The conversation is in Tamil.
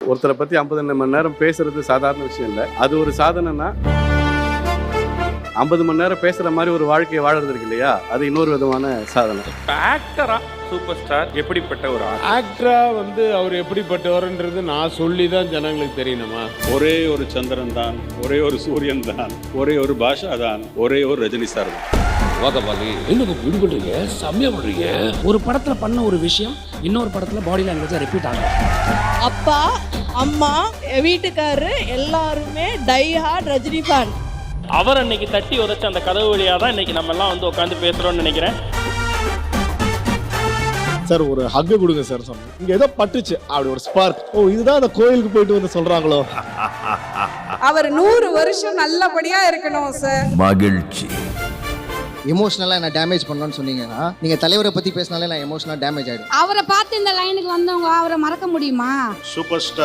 ஒருத்தரை பற்றி 50 மணி நேரம் பேசுறது சாதாரண விஷயம் இல்லை. அது ஒரு சாதனைனா 50 மணி நேரம் பேசுகிற மாதிரி ஒரு வாழ்க்கையை வாழறது இருக்கு இல்லையா, அது இன்னொரு விதமான சாதனை. ஆக்டரா சூப்பர் ஸ்டார் எப்படிப்பட்ட ஒரு ஆக்டரா அவர் எப்படிப்பட்டவர்ன்றது நான் சொல்லி தான் ஜனங்களுக்கு தெரியணுமா? ஒரே ஒரு சந்திரன் தான், ஒரே ஒரு சூரியன் தான், ஒரே ஒரு பாஷா தான், ஒரே ஒரு ரஜினி சார் தான். வீடு பண்றீங்க, செம்மையா பண்றீங்க. ஒரு படத்துல பண்ண ஒரு விஷயம் இன்னொரு படத்துல பாடி லாங்குவேஜா ரிப்பீட் ஆகும். அப்பா, அம்மா, வீட்டுக்காரரு எல்லாருமே டை ஹார்ட் ரஜினி ஃபேன். அவர் அன்னைக்கு தட்டி உதைச்ச அந்த கதவு வழியாக தான் இன்னைக்கு நம்ம எல்லாம் வந்து உட்காந்து பேசுறோம்னு நினைக்கிறேன். சார் ஒரு ஹக்கு கொடுங்க சார் சொன்னேன். இங்க ஏதோ பட்டுச்சு அப்படி ஒரு ஸ்பார்க். ஓ இதுதான் அந்த கோயிலுக்கு போயிட்டு வந்து சொல்றாங்களோ. அவர் 100 வருஷம் நல்லபடியா இருக்கணும் சார். மகிழ்ச்சி. எமோஷனலாக என்ன டேமேஜ் பண்ணணும்னு சொன்னீங்கன்னா நீங்கள் தலைவரை பற்றி பேசினாலே நான் எமோஷனலாக டேமேஜ் ஆகிடும். அவரை பார்த்து இந்த லைனுக்கு வந்தவங்க அவரை மறக்க முடியுமா? Super star